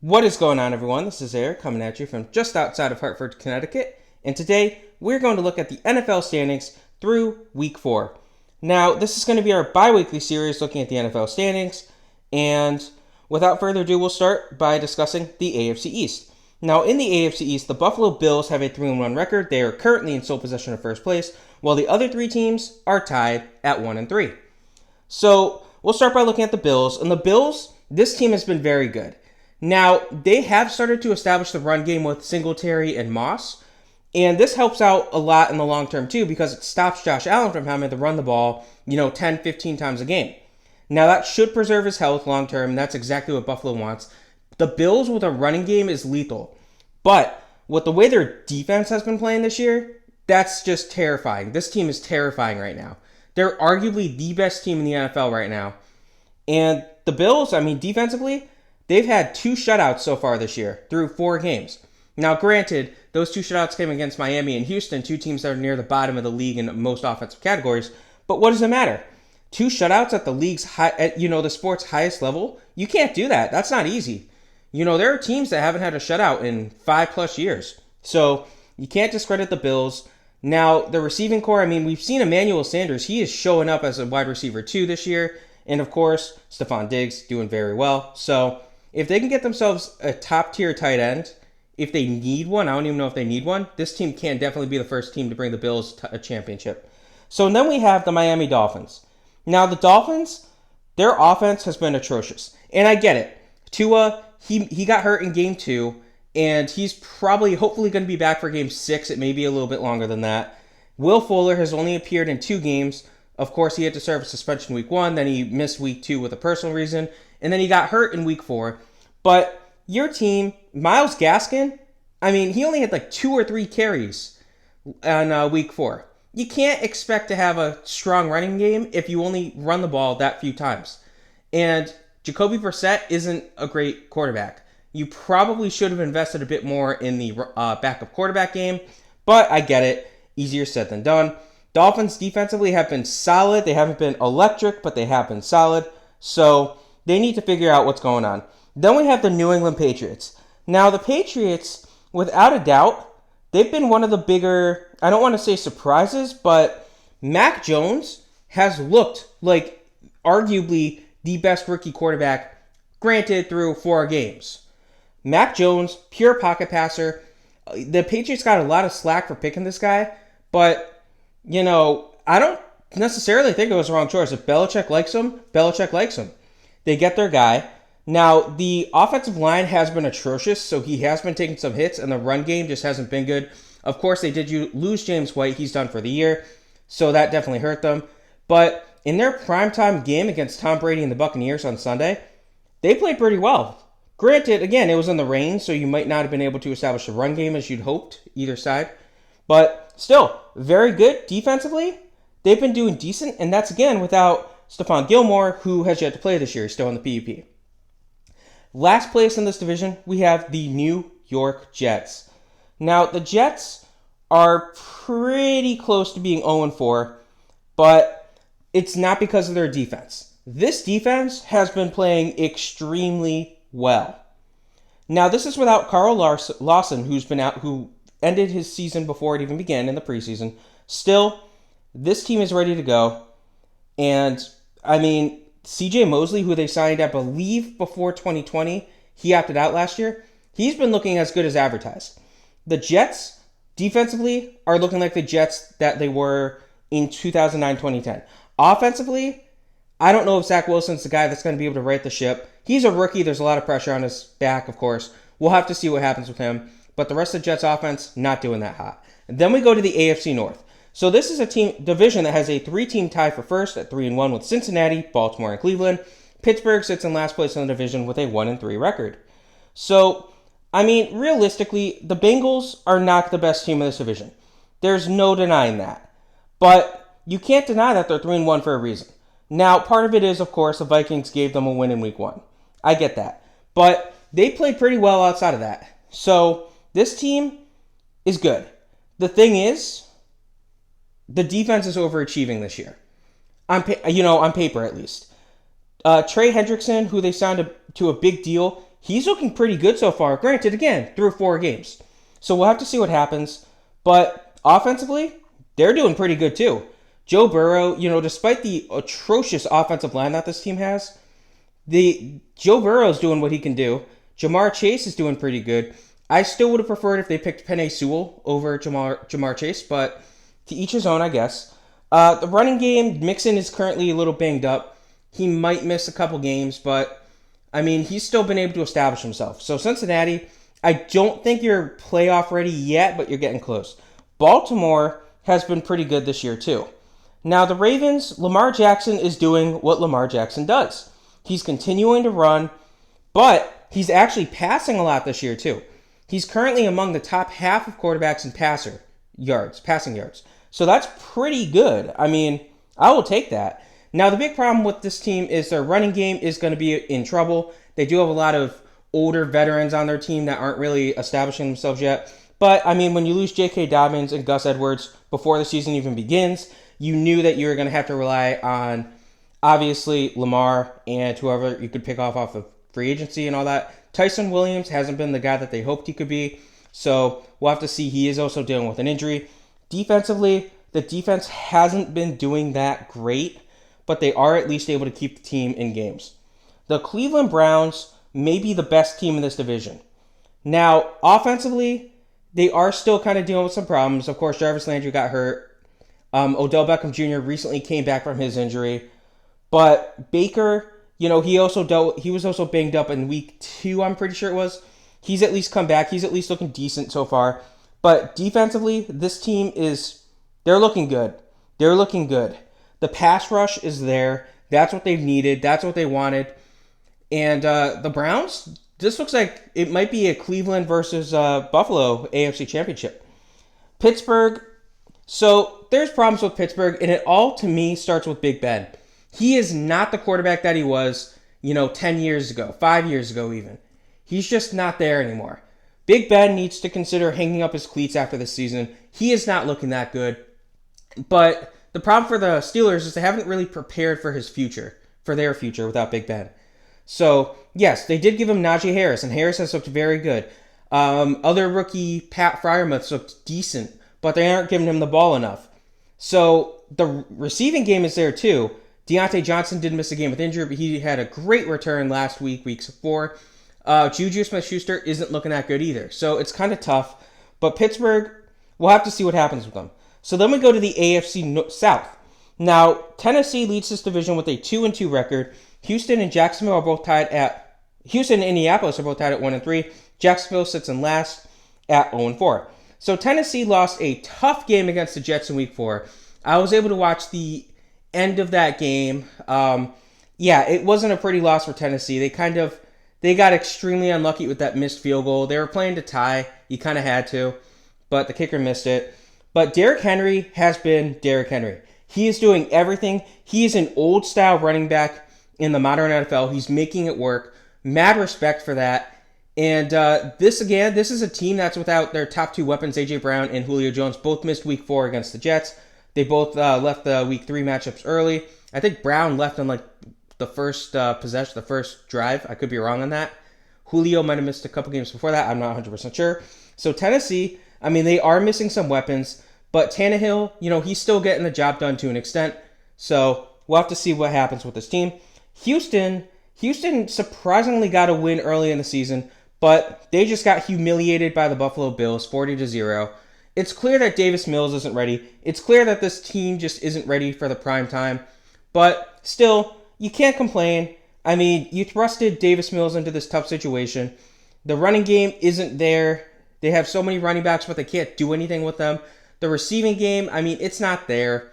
What is going on, everyone? This is Eric coming at you from just outside of Hartford, Connecticut, and today we're going to look at the NFL standings through Week 4. Now, this is going to be our bi-weekly series looking at the NFL standings, and without further ado, we'll start by discussing the AFC East. Now, in the AFC East, the Buffalo Bills have a 3-1 record. They are currently in sole possession of first place, while the other three teams are tied at 1-3. So, we'll start by looking at the Bills, and the Bills, this team has been very good. Now, they have started to establish the run game with Singletary and Moss, and this helps out a lot in the long term too because it stops Josh Allen from having to run the ball, 10, 15 times a game. Now, that should preserve his health long term, and that's exactly what Buffalo wants. The Bills with a running game is lethal, but with the way their defense has been playing this year, that's just terrifying. This team is terrifying right now. They're arguably the best team in the NFL right now, and the Bills, defensively, they've had 2 shutouts so far this year through 4 games. Now, granted, those 2 shutouts came against Miami and Houston, 2 teams that are near the bottom of the league in most offensive categories. But what does it matter? 2 shutouts at the league's the sport's highest level? You can't do that. That's not easy. There are teams that haven't had a shutout in 5+ years. So you can't discredit the Bills. Now, the receiving core, we've seen Emmanuel Sanders. He is showing up as a wide receiver 2 this year. And of course, Trevon Diggs doing very well. So if they can get themselves a top-tier tight end, if they need one, I don't even know if they need one, this team can definitely be the first team to bring the Bills to a championship. So then we have the Miami Dolphins. Now, the Dolphins, their offense has been atrocious. And I get it. Tua, he got hurt in Game 2, and he's hopefully going to be back for Game 6. It may be a little bit longer than that. Will Fuller has only appeared in 2 games. Of course, he had to serve a suspension Week 1, then he missed Week 2 with a personal reason, and then he got hurt in Week 4. But your team, Myles Gaskin, he only had 2 or 3 carries on Week 4. You can't expect to have a strong running game if you only run the ball that few times. And Jacoby Brissett isn't a great quarterback. You probably should have invested a bit more in the backup quarterback game, but I get it. Easier said than done. Dolphins defensively have been solid. They haven't been electric, but they have been solid. So they need to figure out what's going on. Then we have the New England Patriots. Now, the Patriots, without a doubt, they've been one of the bigger, I don't want to say surprises, but Mac Jones has looked like arguably the best rookie quarterback, granted through 4 games. Mac Jones, pure pocket passer. The Patriots got a lot of slack for picking this guy, but I don't necessarily think it was the wrong choice. If Belichick likes him, Belichick likes him. They get their guy. Now, the offensive line has been atrocious, so he has been taking some hits, and the run game just hasn't been good. Of course, they did lose James White. He's done for the year, so that definitely hurt them. But in their primetime game against Tom Brady and the Buccaneers on Sunday, they played pretty well. Granted, again, it was in the rain, so you might not have been able to establish a run game as you'd hoped, either side. But still, very good defensively. They've been doing decent, and that's, again, without Stephon Gilmore, who has yet to play this year. He's still in the PUP. Last place in this division, we have the New York Jets. Now, the Jets are pretty close to being 0-4, but it's not because of their defense. This defense has been playing extremely well. Now, this is without Carl Lawson, who's been out, who ended his season before it even began in the preseason. Still, this team is ready to go. And, CJ Mosley, who they signed, I believe, before 2020, he opted out last year. He's been looking as good as advertised. The Jets, defensively, are looking like the Jets that they were in 2009-2010. Offensively, I don't know if Zach Wilson's the guy that's going to be able to right the ship. He's a rookie. There's a lot of pressure on his back, of course. We'll have to see what happens with him. But the rest of the Jets' offense, not doing that hot. And then we go to the AFC North. So this is a division that has a 3-team tie for first at 3-1 with Cincinnati, Baltimore, and Cleveland. Pittsburgh sits in last place in the division with a 1-3 record. So, realistically, the Bengals are not the best team in this division. There's no denying that. But you can't deny that they're 3-1 for a reason. Now, part of it is, of course, the Vikings gave them a win in Week 1. I get that. But they played pretty well outside of that. So, this team is good. The thing is, the defense is overachieving this year. On paper at least. Trey Hendrickson, who they signed to a big deal, he's looking pretty good so far. Granted, again, through 4 games. So we'll have to see what happens. But offensively, they're doing pretty good too. Joe Burrow, despite the atrocious offensive line that this team has, Joe Burrow is doing what he can do. Jamar Chase is doing pretty good. I still would have preferred if they picked Penei Sewell over Jamar Chase, but to each his own, I guess. The running game, Mixon is currently a little banged up. He might miss a couple games, but, he's still been able to establish himself. So Cincinnati, I don't think you're playoff ready yet, but you're getting close. Baltimore has been pretty good this year, too. Now, the Ravens, Lamar Jackson is doing what Lamar Jackson does. He's continuing to run, but he's actually passing a lot this year, too. He's currently among the top half of quarterbacks in passing yards. So that's pretty good. I will take that. Now, the big problem with this team is their running game is going to be in trouble. They do have a lot of older veterans on their team that aren't really establishing themselves yet. But, when you lose J.K. Dobbins and Gus Edwards before the season even begins, you knew that you were going to have to rely on, obviously, Lamar and whoever you could pick off of free agency and all that. Tyson Williams hasn't been the guy that they hoped he could be. So we'll have to see. He is also dealing with an injury. Defensively, the defense hasn't been doing that great, but they are at least able to keep the team in games. The Cleveland Browns may be the best team in this division. Now, offensively, they are still kind of dealing with some problems. Of course, Jarvis Landry got hurt. Odell Beckham Jr. recently came back from his injury. But Baker, he was also banged up in week 2, I'm pretty sure it was. He's at least come back. He's at least looking decent so far. But defensively, this team they're looking good. They're looking good. The pass rush is there. That's what they've needed. That's what they wanted. And the Browns, this looks like it might be a Cleveland versus Buffalo AFC Championship. Pittsburgh, so there's problems with Pittsburgh, and it all, to me, starts with Big Ben. He is not the quarterback that he was, 10 years ago, 5 years ago even. He's just not there anymore. Big Ben needs to consider hanging up his cleats after this season. He is not looking that good. But the problem for the Steelers is they haven't really prepared for their future without Big Ben. So, yes, they did give him Najee Harris, and Harris has looked very good. Other rookie Pat Freiermuth's looked decent, but they aren't giving him the ball enough. So, the receiving game is there too. Deontay Johnson did miss a game with injury, but he had a great return last week 4. Juju Smith-Schuster isn't looking that good either. So it's kind of tough. But Pittsburgh, we'll have to see what happens with them. So then we go to the AFC South. Now, Tennessee leads this division with a 2-2 record. Houston and Indianapolis are both tied at 1-3. Jacksonville sits in last at 0-4. So Tennessee lost a tough game against the Jets in week 4. I was able to watch the end of that game. It wasn't a pretty loss for Tennessee. They got extremely unlucky with that missed field goal. They were playing to tie. You kind of had to, but the kicker missed it. But Derrick Henry has been Derrick Henry. He is doing everything. He is an old-style running back in the modern NFL. He's making it work. Mad respect for that. And this is a team that's without their top 2 weapons, A.J. Brown and Julio Jones. Both missed week 4 against the Jets. They both left the week 3 matchups early. I think Brown left on the first possession, the first drive. I could be wrong on that. Julio might have missed a couple games before that. I'm not 100% sure. So Tennessee, they are missing some weapons. But Tannehill, he's still getting the job done to an extent. So we'll have to see what happens with this team. Houston surprisingly got a win early in the season, but they just got humiliated by the Buffalo Bills, 40-0. It's clear that Davis Mills isn't ready. It's clear that this team just isn't ready for the prime time. But still, you can't complain. You thrusted Davis Mills into this tough situation. The running game isn't there. They have so many running backs, but they can't do anything with them. The receiving game, it's not there.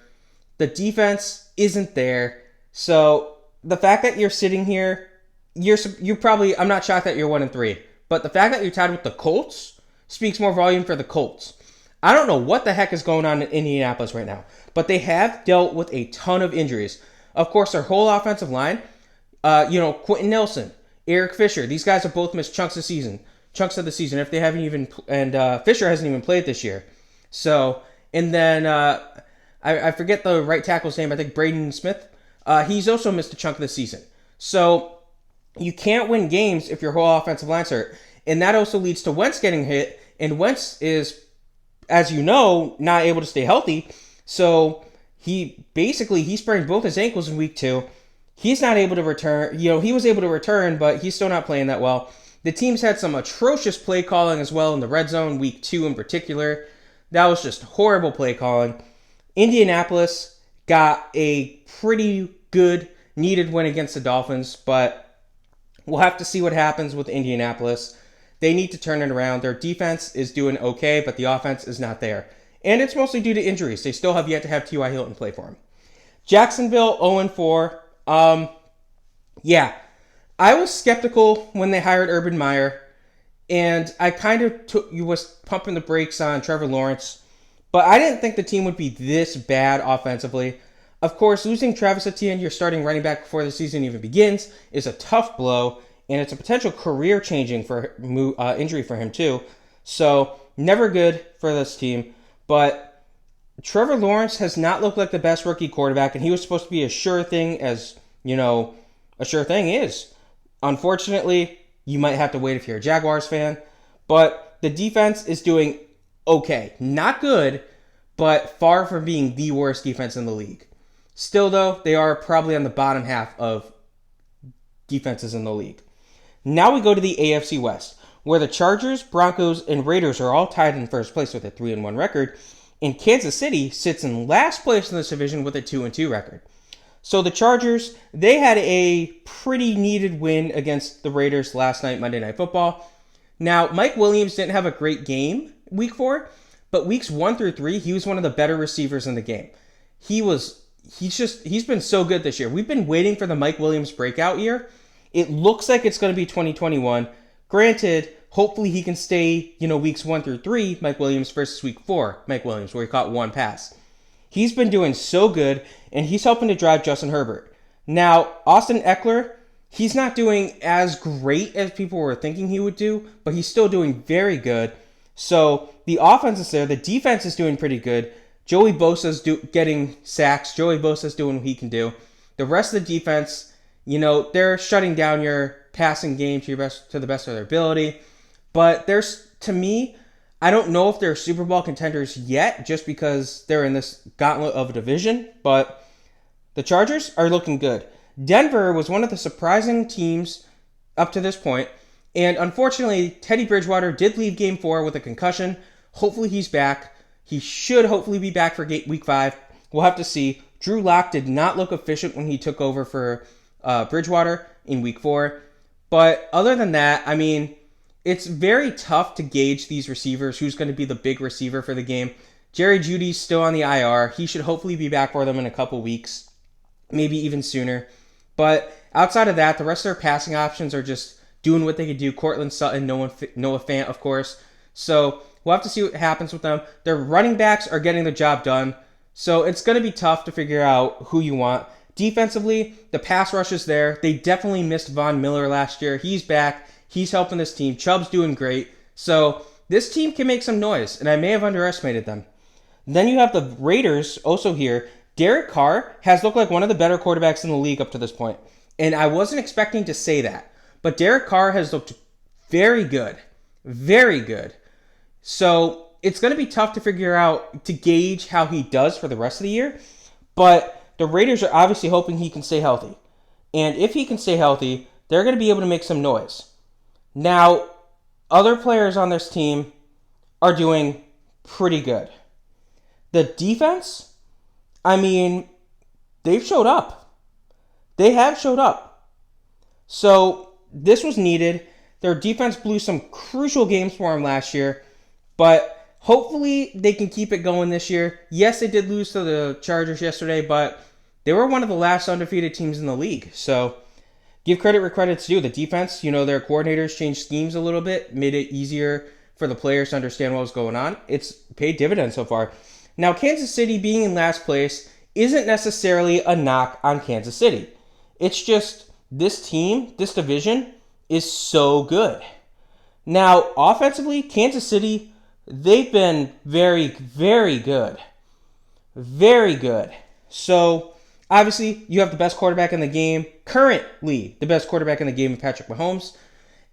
The defense isn't there. So the fact that you're sitting here, you probably, I'm not shocked that you're 1-3. But the fact that you're tied with the Colts speaks more volume for the Colts. I don't know what the heck is going on in Indianapolis right now, but they have dealt with a ton of injuries. Of course, their whole offensive line, Quentin Nelson, Eric Fisher, these guys have both missed chunks of the season, if they haven't even, and Fisher hasn't even played this year. So, and then, I forget the right tackle's name, I think Braden Smith, he's also missed a chunk of the season. So, You can't win games if your whole offensive line's hurt. And that also leads to Wentz getting hit. And Wentz is, as you know, not able to stay healthy. So he sprained both his ankles in week 2. He's not able to return. He was able to return, but he's still not playing that well. The team's had some atrocious play calling as well in the red zone, week 2 in particular. That was just horrible play calling. Indianapolis got a pretty good, needed win against the Dolphins, but we'll have to see what happens with Indianapolis. They need to turn it around. Their defense is doing okay, but the offense is not there. And it's mostly due to injuries. They still have yet to have T.Y. Hilton play for them. Jacksonville 0-4. Yeah, I was skeptical when they hired Urban Meyer, and I kind of was pumping the brakes on Trevor Lawrence, but I didn't think the team would be this bad offensively. Of course, losing Travis Etienne, your starting running back before the season even begins, is a tough blow, and it's a potential career-changing injury for him too. So, never good for this team, but Trevor Lawrence has not looked like the best rookie quarterback, and he was supposed to be a sure thing, as, a sure thing is. Unfortunately, you might have to wait if you're a Jaguars fan, but the defense is doing okay. Not good, but far from being the worst defense in the league. Still, though, they are probably on the bottom half of defenses in the league. Now we go to the AFC West, where the Chargers, Broncos, and Raiders are all tied in first place with a 3-1 record, and Kansas City sits in last place in this division with a 2-2 record. So the Chargers, they had a pretty needed win against the Raiders last night, Monday Night Football. Now, Mike Williams didn't have a great game week 4, but weeks 1 through 3, he was one of the better receivers in the game. He's been so good this year. We've been waiting for the Mike Williams breakout year. It looks like it's going to be 2021. Granted, hopefully he can stay, weeks 1 through 3, Mike Williams, versus week 4, Mike Williams, where he caught one pass. He's been doing so good, and he's helping to drive Justin Herbert. Now, Austin Eckler, he's not doing as great as people were thinking he would do, but he's still doing very good. So the offense is there. The defense is doing pretty good. Joey Bosa's getting sacks. Joey Bosa's doing what he can do. The rest of the defense, they're shutting down your passing game to the best of their ability. But to me, I don't know if they're Super Bowl contenders yet, just because they're in this gauntlet of a division. But the Chargers are looking good. Denver was one of the surprising teams up to this point. And unfortunately, Teddy Bridgewater did leave Game 4 with a concussion. Hopefully he's back. He should hopefully be back for week 5. We'll have to see. Drew Lock did not look efficient when he took over for Bridgewater in week 4. But other than that, it's very tough to gauge these receivers, who's going to be the big receiver for the game. Jerry Jeudy's still on the IR. He should hopefully be back for them in a couple weeks, maybe even sooner. But outside of that, the rest of their passing options are just doing what they can do. Cortland Sutton, Noah Fant, of course. So we'll have to see what happens with them. Their running backs are getting the job done. So it's going to be tough to figure out who you want. Defensively, the pass rush is there. They definitely missed Von Miller last year. He's back. He's helping this team. Chubb's doing great. So this team can make some noise, and I may have underestimated them. Then you have the Raiders also here. Derek Carr has looked like one of the better quarterbacks in the league up to this point. And I wasn't expecting to say that. But Derek Carr has looked very good. Very good. So it's going to be tough to gauge how he does for the rest of the year. But the Raiders are obviously hoping he can stay healthy. And if he can stay healthy, they're going to be able to make some noise. Now, other players on this team are doing pretty good. The defense, they've showed up. They have showed up. So this was needed. Their defense blew some crucial games for them last year, but hopefully they can keep it going this year. Yes, they did lose to the Chargers yesterday, but they were one of the last undefeated teams in the league. So give credit where credit's due. The defense, their coordinators changed schemes a little bit, made it easier for the players to understand what was going on. It's paid dividends so far. Now, Kansas City being in last place isn't necessarily a knock on Kansas City. It's just this team, this division, is so good. Now, offensively, Kansas City, they've been very, very good. Very good. So Obviously, you have the best quarterback in the game, currently the best quarterback in the game, Patrick Mahomes,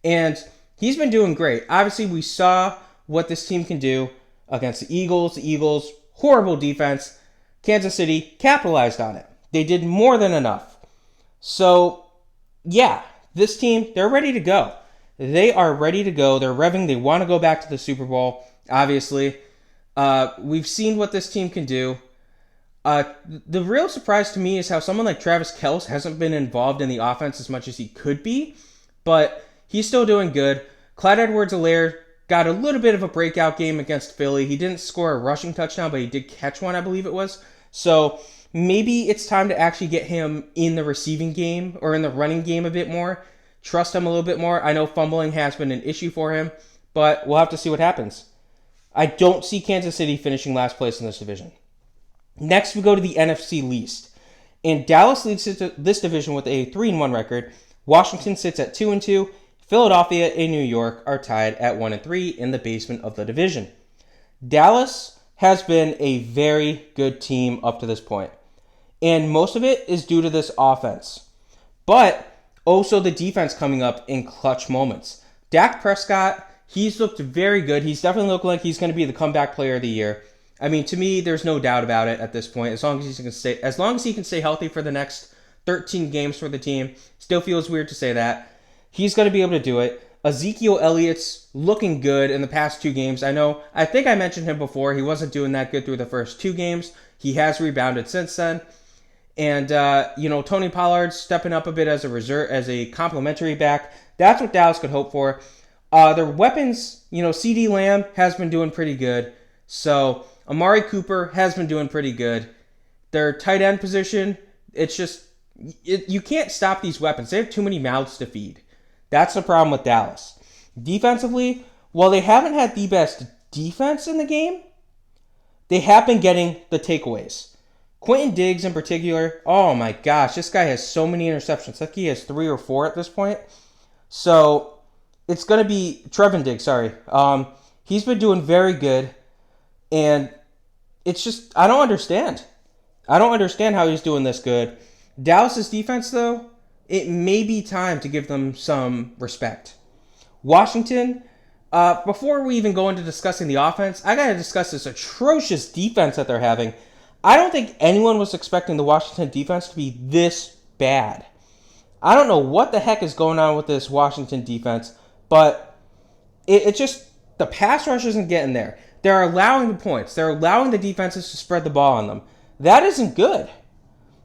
and he's been doing great. Obviously, we saw what this team can do against the Eagles. The Eagles, horrible defense. Kansas City capitalized on it. They did more than enough. So, yeah, this team, they're ready to go. They are ready to go. They're revving. They want to go back to the Super Bowl, obviously. We've seen what this team can do. The real surprise to me is how someone like Travis Kelce hasn't been involved in the offense as much as he could be, but he's still doing good. Clyde Edwards-Helaire got a little bit of a breakout game against Philly. He didn't score a rushing touchdown, but he did catch one, I believe it was. So maybe it's time to actually get him in the receiving game or in the running game a bit more. Trust him a little bit more. I know fumbling has been an issue for him, but we'll have to see what happens. I don't see Kansas City finishing last place in this division. Next, we go to the NFC East. And Dallas leads this division with a 3-1 record. Washington sits at 2-2. Philadelphia and New York are tied at 1-3 in the basement of the division. Dallas has been a very good team up to this point. And most of it is due to this offense. But also the defense coming up in clutch moments. Dak Prescott, he's looked very good. He's definitely looking like he's going to be the comeback player of the year. I mean, to me, there's no doubt about it at this point. As long as he can stay healthy for the next 13 games for the team, still feels weird to say that. He's going to be able to do it. Ezekiel Elliott's looking good in the past 2 games. I think I mentioned him before. He wasn't doing that good through the first 2 games. He has rebounded since then. And, Tony Pollard's stepping up a bit as a complimentary back. That's what Dallas could hope for. Their weapons, CeeDee Lamb has been doing pretty good. So, Amari Cooper has been doing pretty good. Their tight end position, it's just, you can't stop these weapons. They have too many mouths to feed. That's the problem with Dallas. Defensively, while they haven't had the best defense in the game, they have been getting the takeaways. Quentin Diggs in particular, oh my gosh, this guy has so many interceptions. I think he has 3 or 4 at this point. So, it's going to be Trevon Diggs, he's been doing very good. And it's just, I don't understand. I don't understand how he's doing this good. Dallas's defense, though, it may be time to give them some respect. Washington, before we even go into discussing the offense, I got to discuss this atrocious defense that they're having. I don't think anyone was expecting the Washington defense to be this bad. I don't know what the heck is going on with this Washington defense, but it just, the pass rush isn't getting there. They're allowing the points. They're allowing the defenses to spread the ball on them. That isn't good.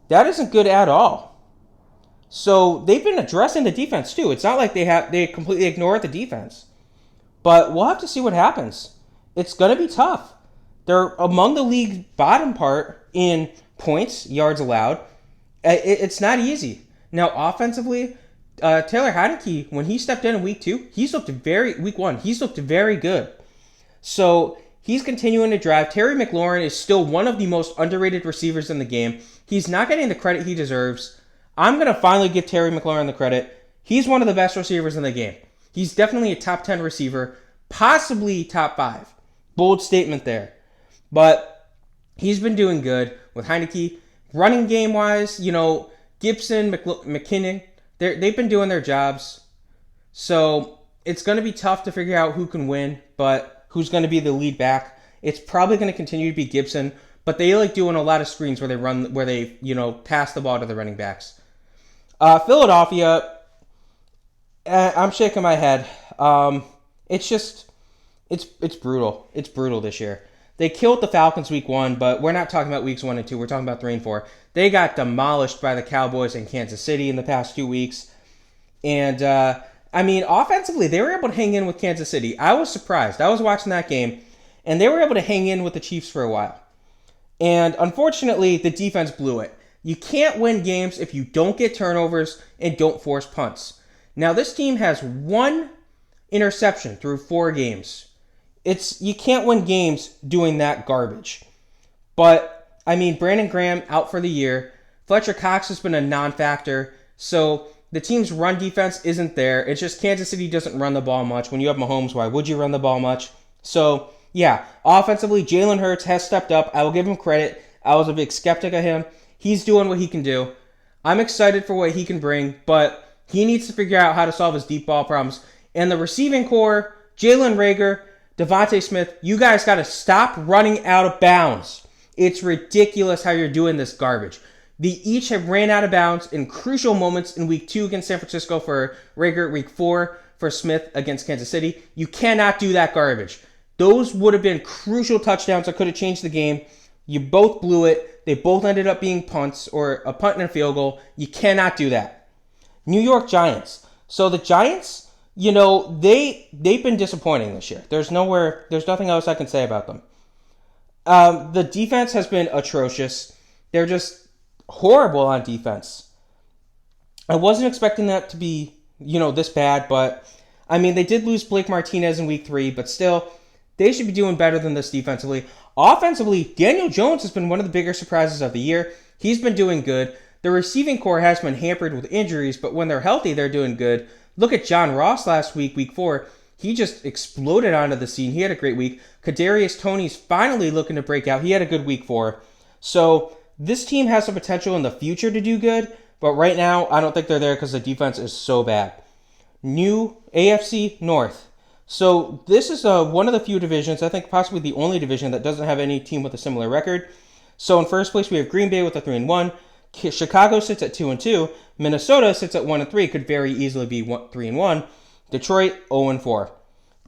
That isn't good at all. So they've been addressing the defense too. It's not like they completely ignore the defense. But we'll have to see what happens. It's going to be tough. They're among the league bottom part in points, yards allowed. It's not easy. Now offensively, Taylor Heinicke, when he stepped in week 1, he's looked very good. So he's continuing to drive. Terry McLaurin is still one of the most underrated receivers in the game. He's not getting the credit he deserves. I'm going to finally give Terry McLaurin the credit. He's one of the best receivers in the game. He's definitely a top 10 receiver, possibly top 5. Bold statement there. But he's been doing good with Heinicke. Running game-wise, Gibson, McKinnon, they've been doing their jobs. So it's going to be tough to figure out who can win, but who's going to be the lead back. It's probably going to continue to be Gibson, but they like doing a lot of screens where they pass the ball to the running backs. Philadelphia, I'm shaking my head. It's brutal. It's brutal this year. They killed the Falcons week 1, but we're not talking about weeks 1 and 2. We're talking about 3 and 4. They got demolished by the Cowboys in Kansas City in the past 2 weeks. And, offensively, they were able to hang in with Kansas City. I was surprised. I was watching that game, and they were able to hang in with the Chiefs for a while. And unfortunately, the defense blew it. You can't win games if you don't get turnovers and don't force punts. Now, this team has 1 interception through 4 games. You can't win games doing that garbage. But, Brandon Graham out for the year. Fletcher Cox has been a non-factor. So the team's run defense isn't there. It's just Kansas City doesn't run the ball much. When you have Mahomes, why would you run the ball much? So, yeah, offensively, Jalen Hurts has stepped up. I will give him credit. I was a big skeptic of him. He's doing what he can do. I'm excited for what he can bring, but he needs to figure out how to solve his deep ball problems. And the receiving core, Jalen Reagor, Devontae Smith, you guys got to stop running out of bounds. It's ridiculous how you're doing this garbage. They each have ran out of bounds in crucial moments in week 2 against San Francisco for Reagor, week 4 for Smith against Kansas City. You cannot do that garbage. Those would have been crucial touchdowns that could have changed the game. You both blew it. They both ended up being punts or a punt and a field goal. You cannot do that. New York Giants. So the Giants, they've been disappointing this year. There's nothing else I can say about them. The defense has been atrocious. They're just horrible on defense. I wasn't expecting that to be, this bad, but they did lose Blake Martinez in week 3, but still, they should be doing better than this defensively. Offensively, Daniel Jones has been one of the bigger surprises of the year. He's been doing good. The receiving core has been hampered with injuries, but when they're healthy, they're doing good. Look at John Ross last week, week 4. He just exploded onto the scene. He had a great week. Kadarius Toney's finally looking to break out. He had a good week 4. So this team has the potential in the future to do good, but right now, I don't think they're there because the defense is so bad. New AFC North. So this is one of the few divisions, I think possibly the only division that doesn't have any team with a similar record. So in first place, we have Green Bay with a 3-1. Chicago sits at 2-2. Minnesota sits at 1-3. Could very easily be 3-1. Detroit 0-4.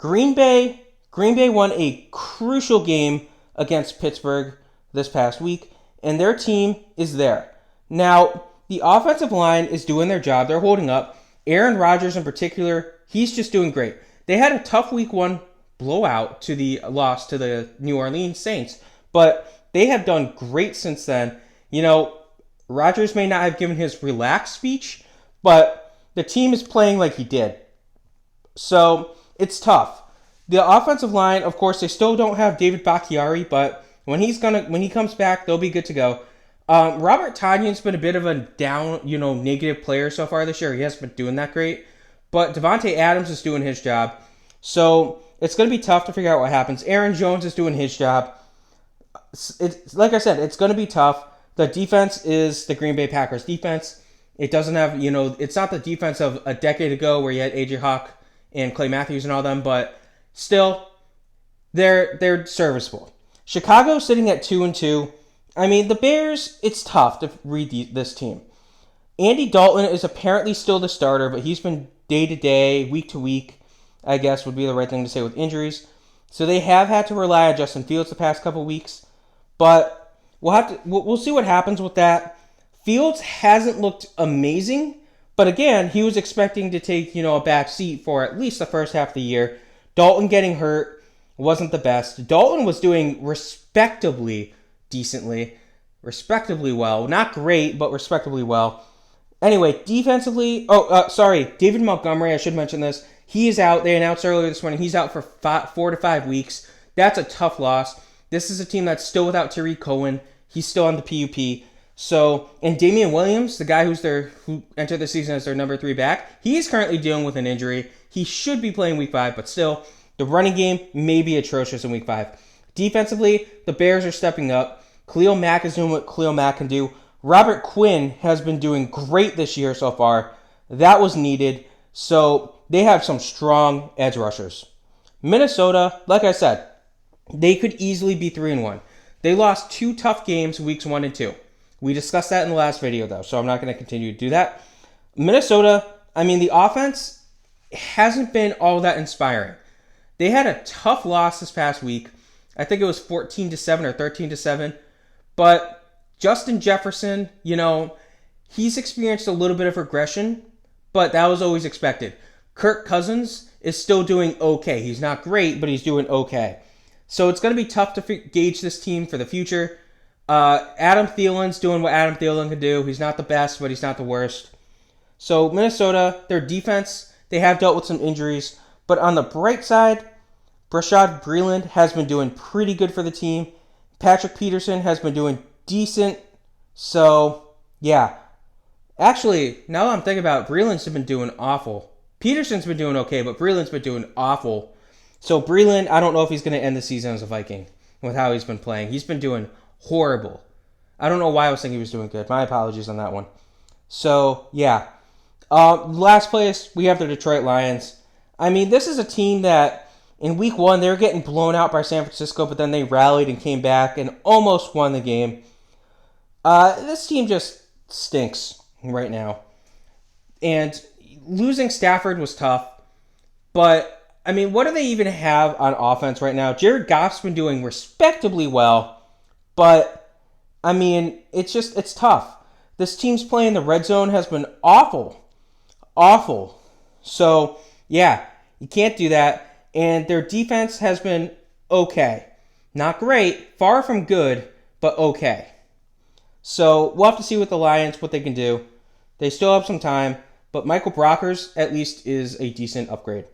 Green Bay won a crucial game against Pittsburgh this past week, and their team is there. Now, the offensive line is doing their job. They're holding up. Aaron Rodgers in particular, he's just doing great. They had a tough week 1 blowout to the loss to the New Orleans Saints, but they have done great since then. Rodgers may not have given his relaxed speech, but the team is playing like he did. So it's tough. The offensive line, of course, they still don't have David Bakhtiari, but when he comes back, they'll be good to go. Robert Tonyan's been a bit of a down, negative player so far this year. He hasn't been doing that great. But Devontae Adams is doing his job. So it's going to be tough to figure out what happens. Aaron Jones is doing his job. It's like I said, it's going to be tough. The defense is the Green Bay Packers defense. It doesn't have, it's not the defense of a decade ago where you had A.J. Hawk and Clay Matthews and all them, but still, they're serviceable. Chicago sitting at 2-2. The Bears, it's tough to read this team. Andy Dalton is apparently still the starter, but he's been day-to-day, week-to-week, I guess would be the right thing to say with injuries. So they have had to rely on Justin Fields the past couple weeks, but we'll see what happens with that. Fields hasn't looked amazing, but again, he was expecting to take, a back seat for at least the first half of the year. Dalton getting hurt wasn't the best. Dalton was doing respectably well. Not great, but respectably well. Anyway, defensively, David Montgomery, I should mention this. He is out. They announced earlier this morning he's out for 4 to 5 weeks. That's a tough loss. This is a team that's still without Tariq Cohen. He's still on the PUP. So, and Damian Williams, the guy who entered the season as their number 3 back, he's currently dealing with an injury. He should be playing week 5, but still, the running game may be atrocious in week 5. Defensively, the Bears are stepping up. Khalil Mack is doing what Khalil Mack can do. Robert Quinn has been doing great this year so far. That was needed. So they have some strong edge rushers. Minnesota, like I said, they could easily be 3-1. They lost 2 tough games weeks 1 and 2. We discussed that in the last video though, so I'm not going to continue to do that. Minnesota, the offense hasn't been all that inspiring. They had a tough loss this past week. I think it was 14-7 or 13-7. But Justin Jefferson, he's experienced a little bit of regression, but that was always expected. Kirk Cousins is still doing okay. He's not great, but he's doing okay. So it's going to be tough to gauge this team for the future. Adam Thielen's doing what Adam Thielen can do. He's not the best, but he's not the worst. So Minnesota, their defense, they have dealt with some injuries. But on the bright side, Brashad Breeland has been doing pretty good for the team. Patrick Peterson has been doing decent. So, yeah. Actually, now that I'm thinking about it, Breeland's been doing awful. Peterson's been doing okay, but Breeland's been doing awful. So Breeland, I don't know if he's going to end the season as a Viking with how he's been playing. He's been doing horrible. I don't know why I was thinking he was doing good. My apologies on that one. So, yeah. Last place, we have the Detroit Lions. I mean, this is a team that in week 1, they were getting blown out by San Francisco, but then they rallied and came back and almost won the game. This team just stinks right now. And losing Stafford was tough. But, I mean, what do they even have on offense right now? Jared Goff's been doing respectably well. But, I mean, it's tough. This team's play in the red zone has been awful. Awful. So, yeah, you can't do that. And their defense has been okay. Not great, far from good, but okay. So, we'll have to see with the Lions what they can do. They still have some time, but Michael Brockers at least is a decent upgrade.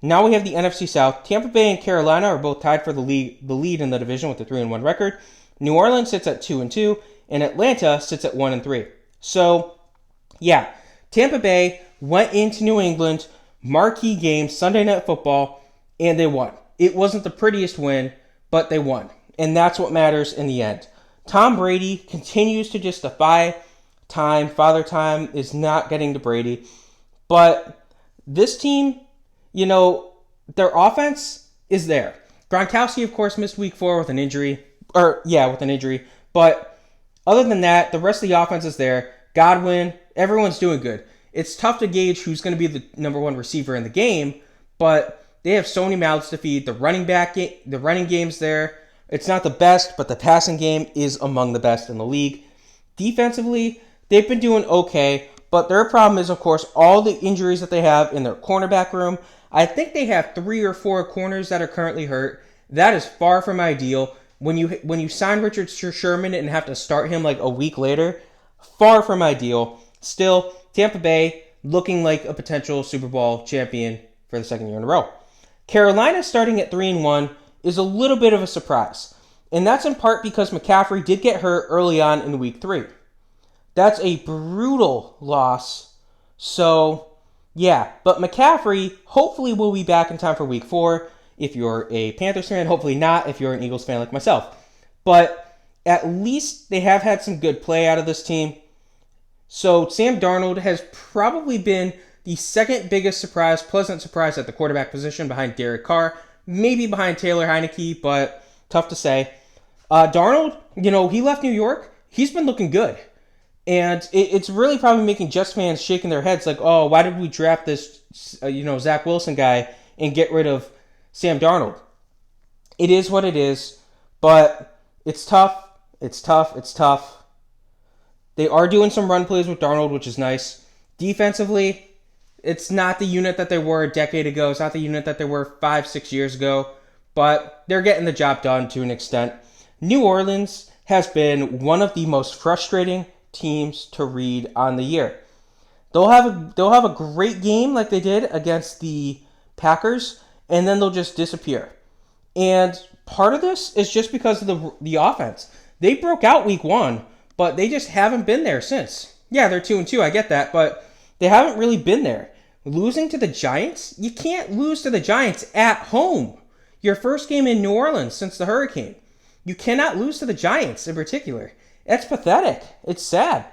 Now we have the NFC South. Tampa Bay and Carolina are both tied for the lead in the division with a 3-1 record. New Orleans sits at 2-2, and Atlanta sits at 1-3. So, yeah, Tampa Bay went into New England, marquee game, Sunday Night Football, and they won. It wasn't the prettiest win, but they won. And that's what matters in the end. Tom Brady continues to just defy time. Father Time is not getting to Brady. But this team, you know, their offense is there. Gronkowski, of course, missed week 4 with an injury. With an injury. But other than that, the rest of the offense is there. Godwin, everyone's doing good. It's tough to gauge who's going to be the number 1 receiver in the game, but they have so many mouths to feed. The running game's there. It's not the best, but the passing game is among the best in the league. Defensively, they've been doing okay, but their problem is, of course, all the injuries that they have in their cornerback room. I think they have 3 or 4 corners that are currently hurt. That is far from ideal. When you sign Richard Sherman and have to start him like a week later, far from ideal. Still, Tampa Bay looking like a potential Super Bowl champion for the 2nd year in a row. Carolina starting at 3-1 is a little bit of a surprise. And that's in part because McCaffrey did get hurt early on in week 3. That's a brutal loss. So, yeah. But McCaffrey hopefully will be back in time for week 4. If you're a Panthers fan, hopefully not if you're an Eagles fan like myself. But at least they have had some good play out of this team. So Sam Darnold has probably been the second biggest pleasant surprise at the quarterback position behind Derek Carr. Maybe behind Taylor Heinicke, but tough to say. Darnold, he left New York. He's been looking good. And it's really probably making Jets fans shaking their heads like, oh, why did we draft this, Zach Wilson guy and get rid of Sam Darnold? It is what it is, but it's tough. It's tough. They are doing some run plays with Darnold, which is nice. Defensively, it's not the unit that they were a decade ago. It's not the unit that they were 5-6 years ago, but they're getting the job done to an extent. New Orleans has been one of the most frustrating teams to read on the year. They'll have a great game like they did against the Packers, and then they'll just disappear. And part of this is just because of the offense. They broke out week 1, but they just haven't been there since. Yeah, they're 2-2, I get that, but they haven't really been there. Losing to the Giants? You can't lose to the Giants at home. Your first game in New Orleans since the hurricane. You cannot lose to the Giants in particular. That's pathetic. It's sad.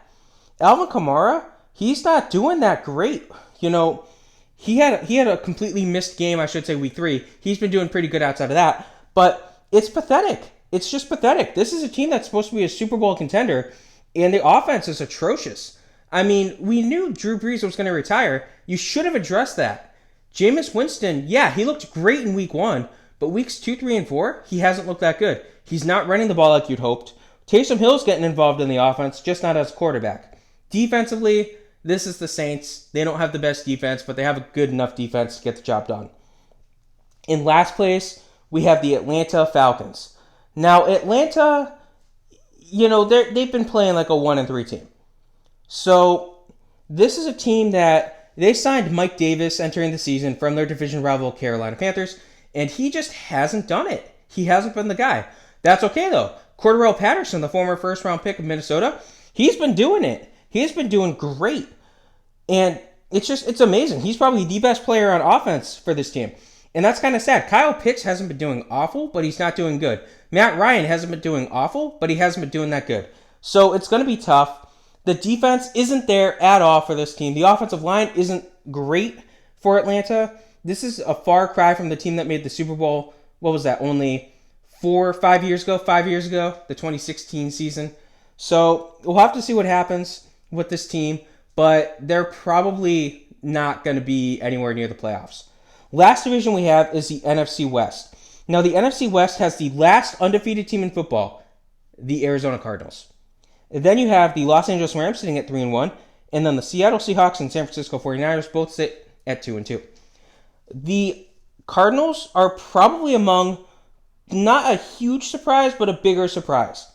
Alvin Kamara, he's not doing that great. He had a completely missed game, I should say, week 3. He's been doing pretty good outside of that. But it's pathetic. It's just pathetic. This is a team that's supposed to be a Super Bowl contender, and the offense is atrocious. I mean, we knew Drew Brees was going to retire. You should have addressed that. Jameis Winston, yeah, he looked great in week 1, but weeks 2, 3, and 4, he hasn't looked that good. He's not running the ball like you'd hoped. Taysom Hill's getting involved in the offense, just not as quarterback. Defensively, this is the Saints. They don't have the best defense, but they have a good enough defense to get the job done. In last place, we have the Atlanta Falcons. Now, Atlanta, they've been playing like a 1-3 team. So, this is a team that they signed Mike Davis entering the season from their division rival Carolina Panthers, and he just hasn't done it. He hasn't been the guy. That's okay, though. Cordarrelle Patterson, the former first-round pick of Minnesota, he's been doing it. He's been doing great. And it's amazing. He's probably the best player on offense for this team. And that's kind of sad. Kyle Pitts hasn't been doing awful, but he's not doing good. Matt Ryan hasn't been doing awful, but he hasn't been doing that good. So it's going to be tough. The defense isn't there at all for this team. The offensive line isn't great for Atlanta. This is a far cry from the team that made the Super Bowl. What was that? Only 4 or 5 years ago? 5 years ago, the 2016 season. So we'll have to see what happens with this team, but they're probably not going to be anywhere near the playoffs. Last division we have is the NFC West. Now, the NFC West has the last undefeated team in football, the Arizona Cardinals. Then you have the Los Angeles Rams sitting at 3-1, and then the Seattle Seahawks and San Francisco 49ers both sit at 2-2. The Cardinals are probably among not a huge surprise, but a bigger surprise.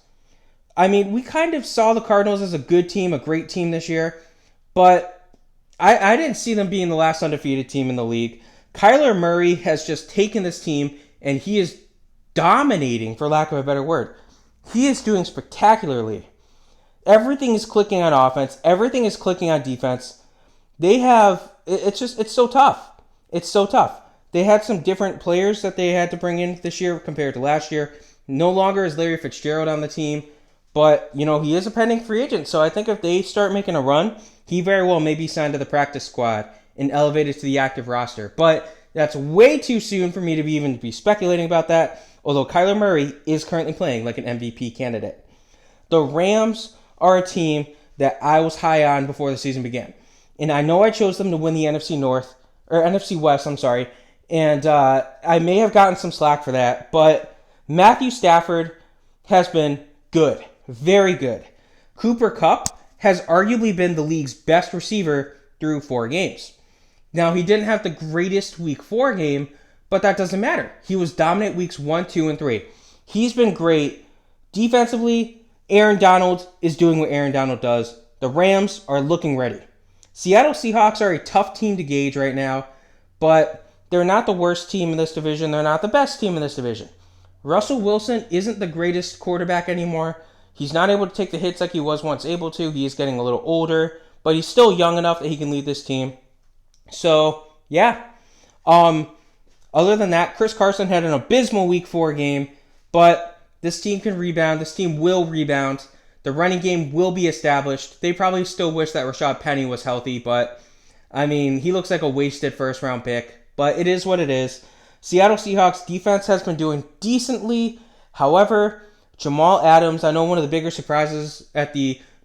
I mean, we kind of saw the Cardinals as a good team, a great team this year, but I didn't see them being the last undefeated team in the league. Kyler Murray has just taken this team, and he is dominating, for lack of a better word. He is doing spectacularly. Everything is clicking on offense. Everything is clicking on defense. It's so tough. It's so tough. They had some different players that they had to bring in this year compared to last year. No longer is Larry Fitzgerald on the team, but, he is a pending free agent. So I think if they start making a run, he very well may be signed to the practice squad and elevated to the active roster. But that's way too soon for me to even be speculating about that, although Kyler Murray is currently playing like an MVP candidate. The Rams are a team that I was high on before the season began. And I know I chose them to win the NFC West, and I may have gotten some slack for that, but Matthew Stafford has been good, very good. Cooper Kupp has arguably been the league's best receiver through 4 games. Now, he didn't have the greatest Week 4 game, but that doesn't matter. He was dominant Weeks 1, 2, and 3. He's been great. Defensively, Aaron Donald is doing what Aaron Donald does. The Rams are looking ready. Seattle Seahawks are a tough team to gauge right now, but they're not the worst team in this division. They're not the best team in this division. Russell Wilson isn't the greatest quarterback anymore. He's not able to take the hits like he was once able to. He is getting a little older, but he's still young enough that he can lead this team. So, yeah. Other than that, Chris Carson had an abysmal Week 4 game, but this team can rebound. This team will rebound. The running game will be established. They probably still wish that Rashad Penny was healthy, but, he looks like a wasted first-round pick. But it is what it is. Seattle Seahawks defense has been doing decently. However, Jamal Adams, I know one of the bigger surprises at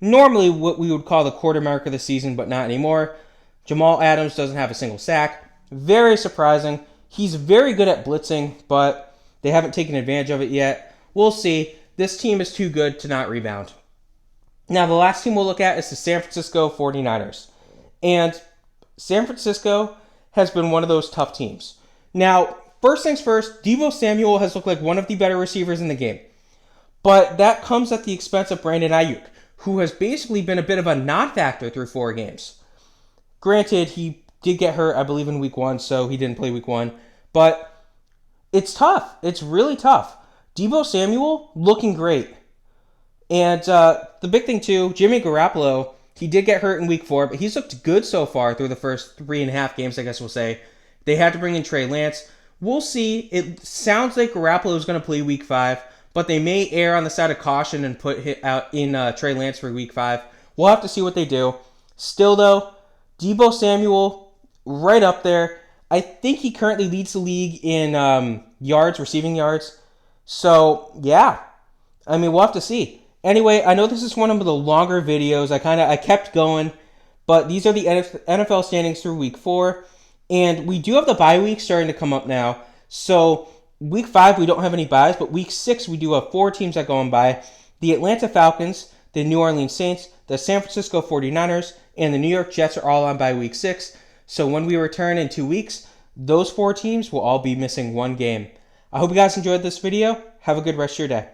normally what we would call the quarter mark of the season, but not anymore. Jamal Adams doesn't have a single sack. Very surprising. He's very good at blitzing, but they haven't taken advantage of it yet. We'll see. This team is too good to not rebound. Now, the last team we'll look at is the San Francisco 49ers. And San Francisco has been one of those tough teams. Now, first things first, Deebo Samuel has looked like one of the better receivers in the game. But that comes at the expense of Brandon Ayuk, who has basically been a bit of a non-factor through 4 games. Granted, he did get hurt, I believe, in Week 1, so he didn't play Week 1. But it's tough. It's really tough. Deebo Samuel looking great. And the big thing, too, Jimmy Garoppolo, he did get hurt in Week 4, but he's looked good so far through the first 3.5 games, I guess we'll say. They had to bring in Trey Lance. We'll see. It sounds like Garoppolo is going to play Week 5, but they may err on the side of caution and put out in Trey Lance for Week 5. We'll have to see what they do. Still, though, Deebo Samuel, right up there. I think he currently leads the league in receiving yards. So, yeah. We'll have to see. Anyway, I know this is one of the longer videos. I kept going, but these are the NFL standings through Week 4. And we do have the bye week starting to come up now. So, Week 5, we don't have any byes, but Week 6, we do have 4 teams that go on bye. The Atlanta Falcons, the New Orleans Saints, the San Francisco 49ers, and the New York Jets are all on bye Week 6. So when we return in 2 weeks, those 4 teams will all be missing 1 game. I hope you guys enjoyed this video. Have a good rest of your day.